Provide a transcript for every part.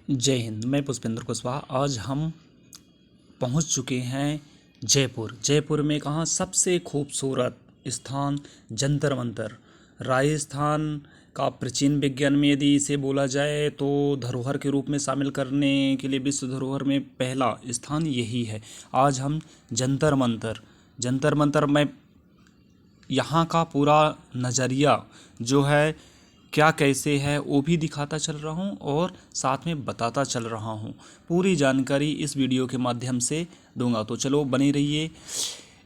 जय हिंद। मैं पुष्पेंद्र कुशवाहा। आज हम पहुंच चुके हैं जयपुर। जयपुर में कहाँ सबसे खूबसूरत स्थान जंतर मंतर। राजस्थान का प्राचीन विज्ञान में यदि इसे बोला जाए तो धरोहर के रूप में शामिल करने के लिए विश्व धरोहर में पहला स्थान यही है। आज हम जंतर मंतर में यहाँ का पूरा नज़रिया जो है क्या कैसे है वो भी दिखाता चल रहा हूँ और साथ में बताता चल रहा हूँ। पूरी जानकारी इस वीडियो के माध्यम से दूंगा, तो चलो बने रहिए।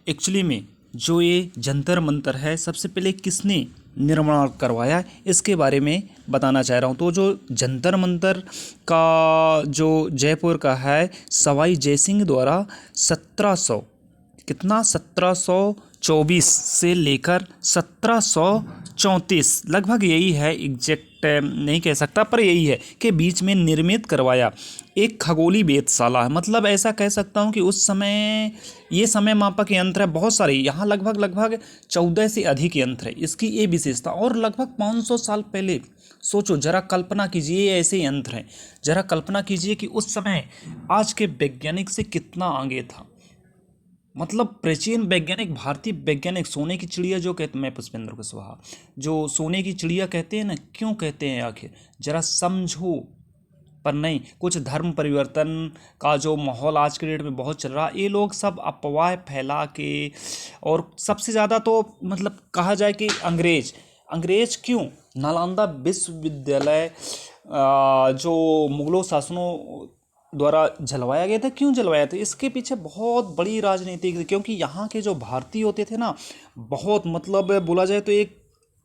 एक्चुअली में जो ये जंतर मंतर है, सबसे पहले किसने निर्माण करवाया इसके बारे में बताना चाह रहा हूँ। तो जो जंतर मंतर का जो जयपुर का है, सवाई जयसिंह द्वारा 1724 से लेकर 1734, लगभग यही है, एग्जैक्ट नहीं कह सकता पर यही है, के बीच में निर्मित करवाया एक खगोलीय वेधशाला है। मतलब ऐसा कह सकता हूँ कि उस समय ये समय मापक यंत्र है बहुत सारे, यहाँ लगभग 14 से अधिक यंत्र है। इसकी ये विशेषता, और लगभग 500 साल पहले सोचो, जरा कल्पना कीजिए, ऐसे यंत्र हैं। जरा कल्पना कीजिए कि उस समय आज के वैज्ञानिक से कितना आगे था। मतलब प्राचीन वैज्ञानिक, भारतीय वैज्ञानिक, सोने की चिड़िया जो कहते, मैं पुष्पेंद्र कुशवाहा, जो सोने की चिड़िया कहते हैं ना, क्यों कहते हैं आखिर जरा समझो। पर नहीं, कुछ धर्म परिवर्तन का जो माहौल आज के डेट में बहुत चल रहा है, ये लोग सब अफवाह फैला के, और सबसे ज़्यादा तो मतलब कहा जाए कि अंग्रेज क्यों नालंदा विश्वविद्यालय जो मुगलों शासनों द्वारा जलवाया गया था, क्यों जलवाया था, इसके पीछे बहुत बड़ी राजनीति थी। क्योंकि यहाँ के जो भारतीय होते थे ना, बहुत मतलब बोला जाए तो एक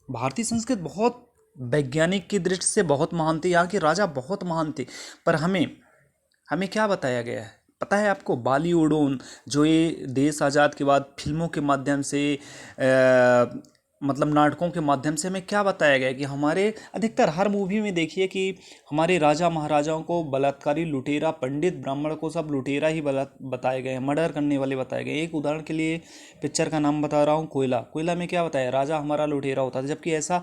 भारतीय संस्कृति बहुत वैज्ञानिक की दृष्टि से बहुत महान थी। यहाँ के राजा बहुत महान थे। पर हमें क्या बताया गया है पता है आपको? बॉलीवुड जो ये देश आज़ाद के बाद फिल्मों के माध्यम से मतलब नाटकों के माध्यम से हमें क्या बताया गया है कि हमारे अधिकतर हर मूवी में देखिए कि हमारे राजा महाराजाओं को बलात्कारी, लुटेरा, पंडित, ब्राह्मण को सब लुटेरा ही बताए गए हैं, मर्डर करने वाले बताए गए। एक उदाहरण के लिए पिक्चर का नाम बता रहा हूँ, कोयला में क्या बताया, राजा हमारा लुटेरा होता था। जबकि ऐसा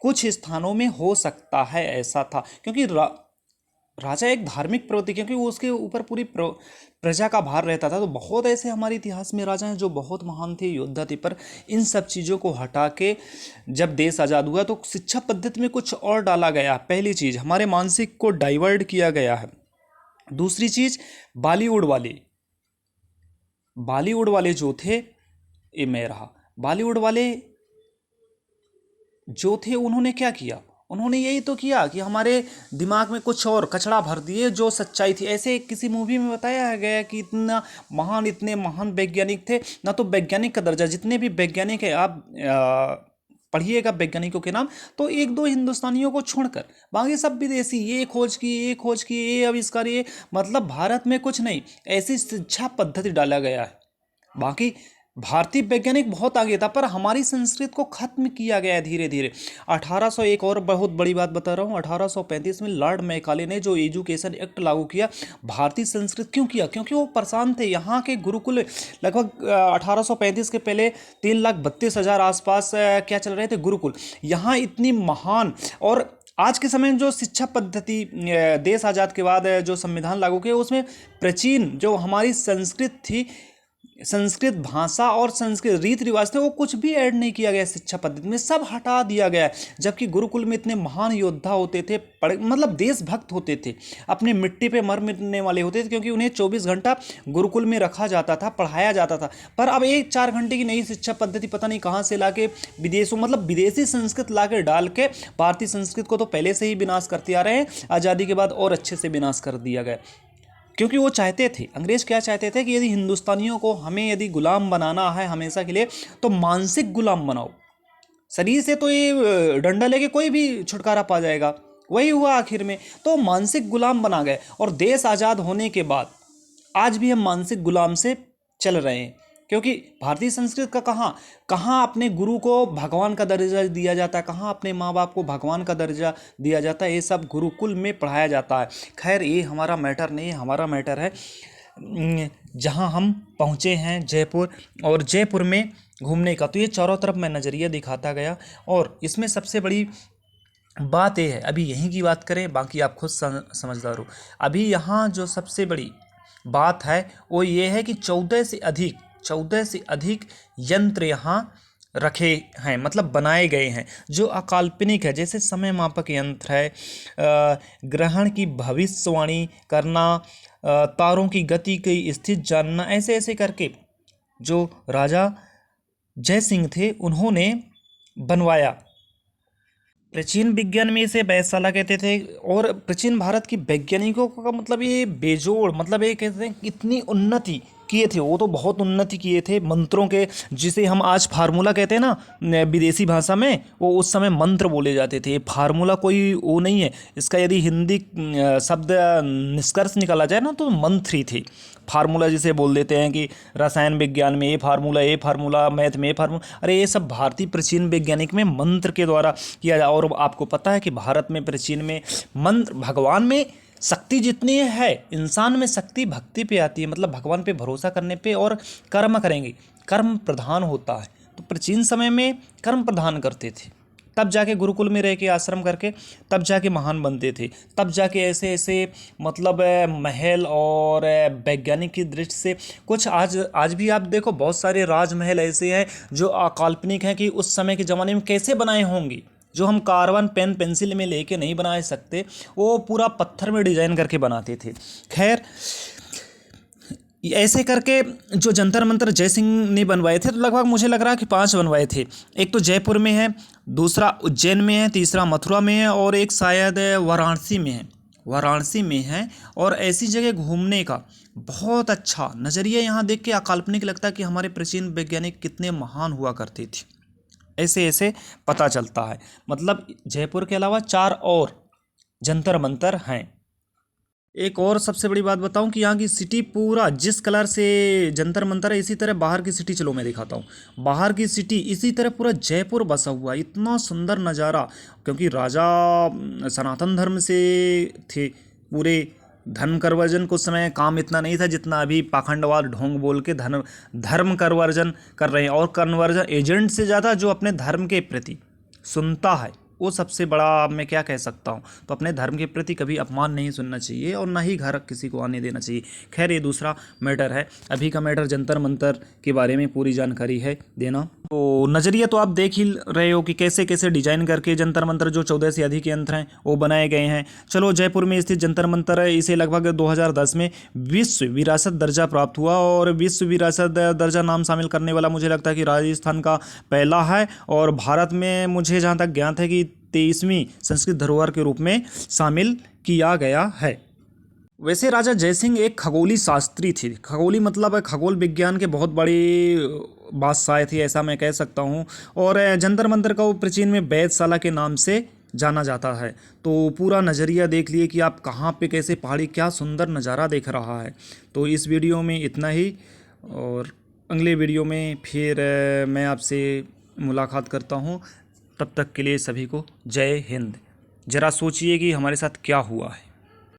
कुछ स्थानों में हो सकता है, ऐसा था क्योंकि राजा एक धार्मिक प्रवृत्ति, क्योंकि वो उसके ऊपर पूरी प्रजा का भार रहता था। तो बहुत ऐसे हमारे इतिहास में राजा हैं जो बहुत महान थे, योद्धा थे। पर इन सब चीज़ों को हटा के जब देश आज़ाद हुआ तो शिक्षा पद्धति में कुछ और डाला गया। पहली चीज़, हमारे मानसिक को डाइवर्ट किया गया है। दूसरी चीज़, बॉलीवुड वाले जो थे, ये मैं रहा, बॉलीवुड वाले जो थे उन्होंने क्या किया, उन्होंने यही तो किया कि हमारे दिमाग में कुछ और कचड़ा भर दिए जो सच्चाई थी। ऐसे किसी मूवी में बताया गया कि इतने महान वैज्ञानिक थे, ना तो वैज्ञानिक का दर्जा, जितने भी वैज्ञानिक है आप पढ़िएगा वैज्ञानिकों के नाम, तो एक दो हिंदुस्तानियों को छोड़कर बाकी सब विदेशी, ये खोज की, ये आविष्कार, ये मतलब भारत में कुछ नहीं, ऐसी शिक्षा पद्धति डाला गया है। बाकी भारतीय वैज्ञानिक बहुत आगे था, पर हमारी संस्कृत को खत्म किया गया है धीरे धीरे। 1800, एक और बहुत बड़ी बात बता रहा हूँ, 1835 में लॉर्ड मैकाले ने जो एजुकेशन एक्ट लागू किया, भारतीय संस्कृत क्यों किया? क्योंकि वो परेशान थे। यहाँ के गुरुकुल लगभग 1835 के पहले 3,32,000 आसपास क्या चल रहे थे गुरुकुल। यहाँ इतनी महान, और आज के समय में जो शिक्षा पद्धति देश आज़ाद के बाद जो संविधान लागू किया, उसमें प्राचीन जो हमारी संस्कृत थी, संस्कृत भाषा और संस्कृत रीति रिवाज थे, वो कुछ भी ऐड नहीं किया गया शिक्षा पद्धति में, सब हटा दिया गया है। जबकि गुरुकुल में इतने महान योद्धा होते थे, मतलब देशभक्त होते थे, अपने मिट्टी पे मर मिटने वाले होते थे, क्योंकि उन्हें 24 घंटा गुरुकुल में रखा जाता था, पढ़ाया जाता था। पर अब एक 4 घंटे की नई शिक्षा पद्धति पता नहीं कहाँ से लाके विदेशों, मतलब विदेशी संस्कृत लाके डाल के भारतीय संस्कृत को तो पहले से ही विनाश करते आ रहे हैं, आज़ादी के बाद और अच्छे से विनाश कर दिया गया। क्योंकि वो चाहते थे, अंग्रेज क्या चाहते थे कि यदि हिंदुस्तानियों को हमें यदि गुलाम बनाना है हमेशा के लिए, तो मानसिक गुलाम बनाओ। शरीर से तो ये डंडा लेके कोई भी छुटकारा पा जाएगा, वही हुआ आखिर में। तो मानसिक गुलाम बना गए, और देश आज़ाद होने के बाद आज भी हम मानसिक गुलाम से चल रहे हैं। क्योंकि भारतीय संस्कृत का कहाँ अपने गुरु को भगवान का दर्जा दिया जाता है, कहाँ अपने माँ बाप को भगवान का दर्जा दिया जाता है, ये सब गुरुकुल में पढ़ाया जाता है। खैर, ये हमारा मैटर नहीं है, हमारा मैटर है जहाँ हम पहुँचे हैं जयपुर, और जयपुर में घूमने का। तो ये चारों तरफ मैं नज़रिया दिखाता गया, और इसमें सबसे बड़ी बात ये है, अभी यहीं की बात करें, बाकी आप खुद समझदार हो। अभी यहाँ जो सबसे बड़ी बात है वो ये है कि 14 से अधिक यंत्र यहाँ रखे हैं, मतलब बनाए गए हैं जो अकाल्पनिक है, जैसे समय मापक यंत्र है, ग्रहण की भविष्यवाणी करना, तारों की गति की स्थिति जानना, ऐसे ऐसे करके जो राजा जय सिंह थे उन्होंने बनवाया। प्राचीन विज्ञान में इसे वेधशाला कहते थे। और प्राचीन भारत की वैज्ञानिकों का मतलब ये बेजोड़, मतलब ये कहते हैं इतनी उन्नति किए थे, वो तो बहुत उन्नति किए थे मंत्रों के, जिसे हम आज फार्मूला कहते हैं ना विदेशी भाषा में, वो उस समय मंत्र बोले जाते थे। फार्मूला कोई वो नहीं है, इसका यदि हिंदी शब्द निष्कर्ष निकाला जाए ना तो मंत्र ही थे। फार्मूला जिसे बोल देते हैं कि रसायन विज्ञान में ये फार्मूला, मैथ में ये फार्मूला, अरे ये सब भारतीय प्राचीन वैज्ञानिक में मंत्र के द्वारा किया जाए। और आपको पता है कि भारत में प्राचीन में मंत्र, भगवान में शक्ति जितनी है, इंसान में शक्ति भक्ति पे आती है, मतलब भगवान पे भरोसा करने पे, और कर्म करेंगे, कर्म प्रधान होता है। तो प्राचीन समय में कर्म प्रधान करते थे, तब जाके गुरुकुल में रह के आश्रम करके तब जाके महान बनते थे, तब जाके ऐसे ऐसे मतलब महल और वैज्ञानिक की दृष्टि से कुछ आज भी आप देखो बहुत सारे राजमहल ऐसे हैं जो अकाल्पनिक हैं कि उस समय के ज़माने में कैसे बनाए होंगे, जो हम कार्बन पेन पेंसिल में लेके नहीं बना सकते, वो पूरा पत्थर में डिजाइन करके बनाते थे। खैर, ऐसे करके जो जंतर मंतर जय सिंह ने बनवाए थे, तो लगभग मुझे लग रहा है कि 5 बनवाए थे। एक तो जयपुर में है, दूसरा उज्जैन में है, तीसरा मथुरा में है, और एक शायद वाराणसी में है। और ऐसी जगह घूमने का बहुत अच्छा नज़रिया यहाँ देख के अकाल्पनिक लगता है कि हमारे प्राचीन वैज्ञानिक कितने महान हुआ करते थे। ऐसे ऐसे पता चलता है। मतलब जयपुर के अलावा 4 और जंतर मंतर हैं। एक और सबसे बड़ी बात बताऊं कि यहाँ की सिटी पूरा जिस कलर से जंतर मंतर है, इसी तरह बाहर की सिटी, चलो मैं दिखाता हूँ बाहर की सिटी, इसी तरह पूरा जयपुर बसा हुआ है। इतना सुंदर नज़ारा, क्योंकि राजा सनातन धर्म से थे पूरे। धर्म करवर्जन कुछ समय काम इतना नहीं था जितना अभी पाखंडवाद ढोंग बोल के धर्म करवर्जन कर रहे हैं। और कन्वर्जन एजेंट से ज़्यादा जो अपने धर्म के प्रति सुनता है वो सबसे बड़ा, अब मैं क्या कह सकता हूँ। तो अपने धर्म के प्रति कभी अपमान नहीं सुनना चाहिए और ना ही घर किसी को आने देना चाहिए। खैर, ये दूसरा मैटर है। अभी का मैटर जंतर मंतर के बारे में पूरी जानकारी है देना। तो नज़रिया तो आप देख ही रहे हो कि कैसे कैसे डिजाइन करके जंतर मंतर जो 14 से अधिक यंत्र हैं वो बनाए गए हैं। चलो, जयपुर में स्थित जंतर मंतर है, इसे लगभग 2010 में विश्व विरासत दर्जा प्राप्त हुआ। और विश्व विरासत दर्जा नाम शामिल करने वाला मुझे लगता है कि राजस्थान का पहला है। और भारत में मुझे जहाँ तक ज्ञात है कि 23वीं संस्कृत धरोहर के रूप में शामिल किया गया है। वैसे राजा जयसिंह एक खगोली शास्त्री थे। खगोली मतलब खगोल विज्ञान के बहुत बड़े बादशाह थे, ऐसा मैं कह सकता हूँ। और जंतर मंतर का वो प्राचीन में वेधशाला के नाम से जाना जाता है। तो पूरा नज़रिया देख लिए कि आप कहाँ पे कैसे पहाड़ी, क्या सुंदर नज़ारा देख रहा है। तो इस वीडियो में इतना ही, और अगले वीडियो में फिर मैं आपसे मुलाकात करता हूँ। तब तक के लिए सभी को जय हिंद। ज़रा सोचिए कि हमारे साथ क्या हुआ है।